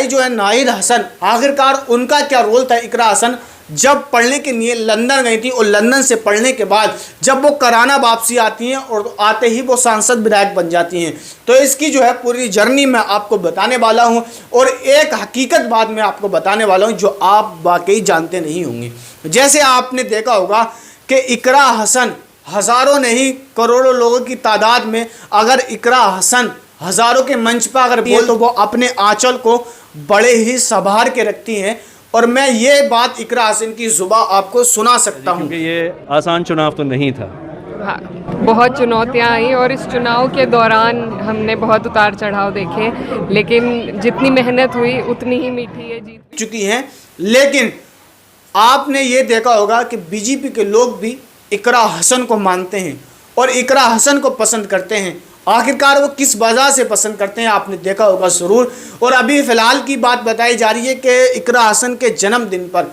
भाई जो है नाहिद हसन, आखिरकार उनका क्या रोल था। इकरा हसन जब पढ़ने के लिए लंदन गई थी और लंदन से पढ़ने के बाद जब वो कराना वापसी आती हैं और आते ही वो सांसद विधायक बन जाती हैं। तो इसकी जो है पूरी जर्नी मैं आपको बताने वाला हूं और एक हकीकत बात मैं आपको बताने वाला हूं जो आप वाकई जानते नहीं होंगे। जैसे आपने देखा होगा कि इकरा हसन हज़ारों नहीं करोड़ों लोगों की तादाद में, अगर इकरा हसन हज़ारों के मंच पर अगर बोले तो वो अपने आंचल को बड़े ही संभाल के रखती हैं। और मैं ये बात इकरा हसन की जुबान आपको सुना सकता हूँ। क्योंकि ये आसान चुनाव तो नहीं था। हाँ, बहुत चुनौतियाँ आई और इस चुनाव के दौरान हमने बहुत उतार चढ़ाव देखे, लेकिन जितनी मेहनत हुई उतनी ही मीठी ये जीत चुकी हैं। लेकिन आपने ये देखा होगा कि बीजेपी के लोग भी इकरा हसन को मानते हैं और इकरा हसन को पसंद करते हैं। आखिरकार वो किस वजह से पसंद करते हैं आपने देखा होगा ज़रूर। और अभी फ़िलहाल की बात बताई जा रही है कि इकरा हसन के जन्मदिन पर,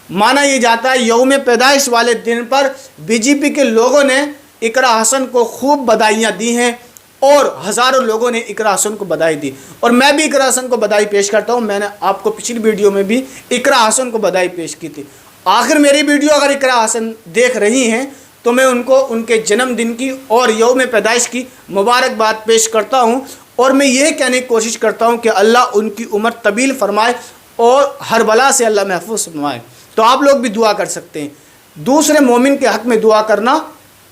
माना ये जाता है यौम पैदाइश वाले दिन पर, बीजेपी के लोगों ने इकरा हसन को खूब बधाइयाँ दी हैं और हज़ारों लोगों ने इकरा हसन को बधाई दी। और मैं भी इकरा हसन को बधाई पेश करता हूँ। मैंने आपको पिछली वीडियो में भी इकरा हसन को बधाई पेश की थी। आखिर मेरी वीडियो अगर इकरा हसन देख रही हैं तो मैं उनको उनके जन्मदिन की और यौम पैदाइश की मुबारकबाद पेश करता हूं। और मैं ये कहने की कोशिश करता हूं कि अल्लाह उनकी उम्र तवील फरमाए और हर बला से अल्लाह महफूज फरमाए। तो आप लोग भी दुआ कर सकते हैं। दूसरे मोमिन के हक़ में दुआ करना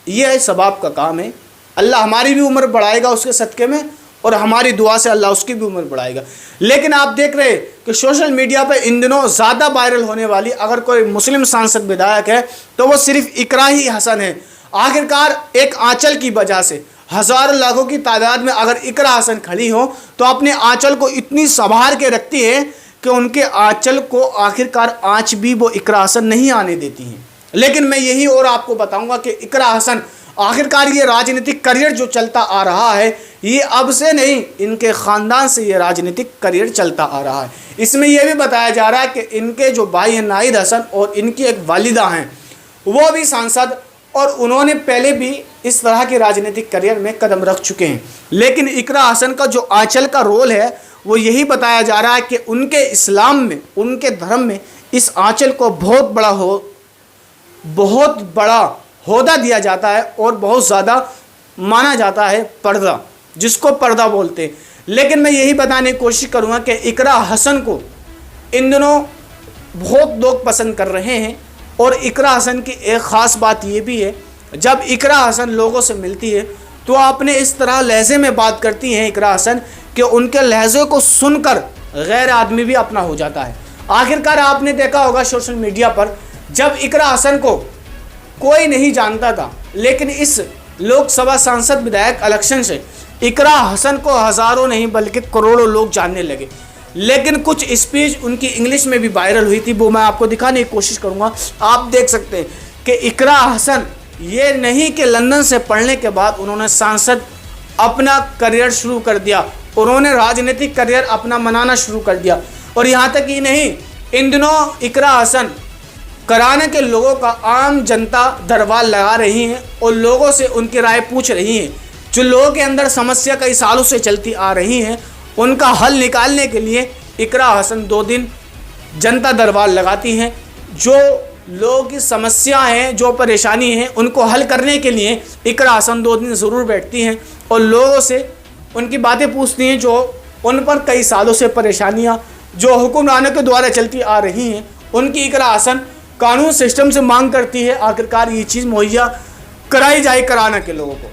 यह सवाब का काम है। अल्लाह हमारी भी उम्र बढ़ाएगा उसके सदक़े में और हमारी दुआ से अल्लाह उसकी भी उम्र बढ़ाएगा। लेकिन आप देख रहे हैं कि सोशल मीडिया पर इन दिनों ज़्यादा वायरल होने वाली अगर कोई मुस्लिम सांसद विधायक है तो वो सिर्फ इकरा ही हसन है। आखिरकार एक आंचल की वजह से हज़ारों लाखों की तादाद में अगर इकरा हसन खड़ी हो तो अपने आंचल को इतनी संभाल के रखती है कि उनके आंचल को आखिरकार आँच भी वो इकरा हसन नहीं आने देती हैं। लेकिन मैं यही और आपको बताऊँगा कि इकरा हसन आखिरकार ये राजनीतिक करियर जो चलता आ रहा है ये अब से नहीं, इनके ख़ानदान से ये राजनीतिक करियर चलता आ रहा है। इसमें यह भी बताया जा रहा है कि इनके जो भाई हैं नाहिद हसन और इनकी एक वालिदा हैं वो भी सांसद और उन्होंने पहले भी इस तरह के राजनीतिक करियर में कदम रख चुके हैं। लेकिन इकरा हसन का जो आंचल का रोल है वो यही बताया जा रहा है कि उनके इस्लाम में, उनके धर्म में इस आंचल को बहुत बड़ा होदा दिया जाता है और बहुत ज़्यादा माना जाता है पर्दा, जिसको पर्दा बोलते हैं। लेकिन मैं यही बताने की कोशिश करूँगा कि इकरा हसन को इन दिनों बहुत लोग पसंद कर रहे हैं। और इकरा हसन की एक ख़ास बात ये भी है, जब इकरा हसन लोगों से मिलती है तो आपने इस तरह लहजे में बात करती हैं इकरा हसन कि उनके लहजे को सुनकर गैर आदमी भी अपना हो जाता है। आखिरकार आपने देखा होगा सोशल मीडिया पर जब इकरा हसन को कोई नहीं जानता था, लेकिन इस लोकसभा सांसद विधायक इलेक्शन से इकरा हसन को हज़ारों नहीं बल्कि करोड़ों लोग जानने लगे। लेकिन कुछ स्पीच उनकी इंग्लिश में भी वायरल हुई थी, वो मैं आपको दिखाने की कोशिश करूंगा। आप देख सकते हैं कि इकरा हसन ये नहीं कि लंदन से पढ़ने के बाद उन्होंने सांसद अपना करियर शुरू कर दिया, उन्होंने राजनीतिक करियर अपना मनाना शुरू कर दिया। और यहाँ तक ही नहीं, इन दिनों इकरा हसन कराने के लोगों का आम जनता दरबार लगा रही हैं और लोगों से उनकी राय पूछ रही हैं। जो लोगों के अंदर समस्या कई सालों से चलती आ रही हैं उनका हल निकालने के लिए इकरा हसन 2 दिन जनता दरबार लगाती हैं। जो लोगों की समस्या हैं, जो परेशानी है, उनको हल करने के लिए इकरा हसन 2 दिन ज़रूर बैठती हैं और लोगों से उनकी बातें पूछती हैं जो उन पर कई सालों से परेशानियां जो हुक्मरानों के द्वारा चलती आ रही हैं उनकी इकरा हसन कानून सिस्टम से मांग करती है आखिरकार ये चीज़ मुहैया कराई जाए कराना के लोगों को।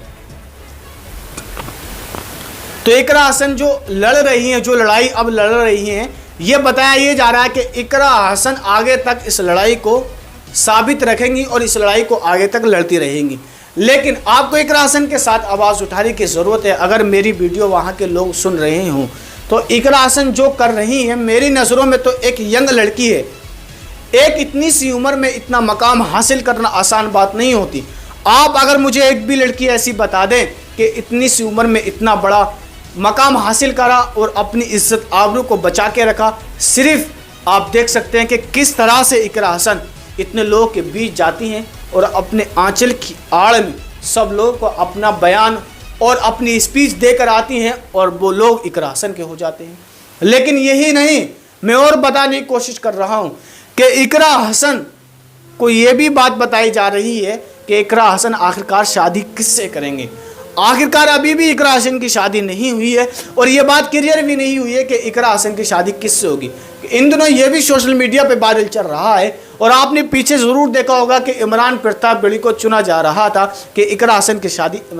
तो इकरा हसन जो लड़ रही हैं, जो लड़ाई अब लड़ रही हैं, ये बताया ये जा रहा है कि इकरा हसन आगे तक इस लड़ाई को साबित रखेंगी और इस लड़ाई को आगे तक लड़ती रहेंगी। लेकिन आपको इकरा हसन के साथ आवाज़ उठाने की ज़रूरत है। अगर मेरी वीडियो वहाँ के लोग सुन रहे हों तो इकरा हसन जो कर रही हैं मेरी नज़रों में तो एक यंग लड़की है। एक इतनी सी उम्र में इतना मकाम हासिल करना आसान बात नहीं होती। आप अगर मुझे एक भी लड़की ऐसी बता दें कि इतनी सी उम्र में इतना बड़ा मकाम हासिल करा और अपनी इज्जत आबरू को बचा के रखा, सिर्फ आप देख सकते हैं कि किस तरह से इकरा हसन इतने लोगों के बीच जाती हैं और अपने आंचल की आड़ में सब लोगों को अपना बयान और अपनी स्पीच देकर आती हैं और वो लोग इकरा हसन के हो जाते हैं। लेकिन यही नहीं, मैं और बताने की कोशिश कर रहा हूँ कि इकरा हसन को ये भी बात बताई जा रही है कि इकरा हसन आखिरकार शादी किससे करेंगे। आखिरकार अभी भी इकरा हसन की शादी नहीं हुई है और ये बात क्लियर भी नहीं हुई है कि इकरा हसन की शादी किससे होगी। इन दिनों ये भी सोशल मीडिया पे वायरल चल रहा है और आपने पीछे ज़रूर देखा होगा कि इमरान प्रताप बड़ी को चुना जा रहा था कि इकरा हसन की शादी इमरान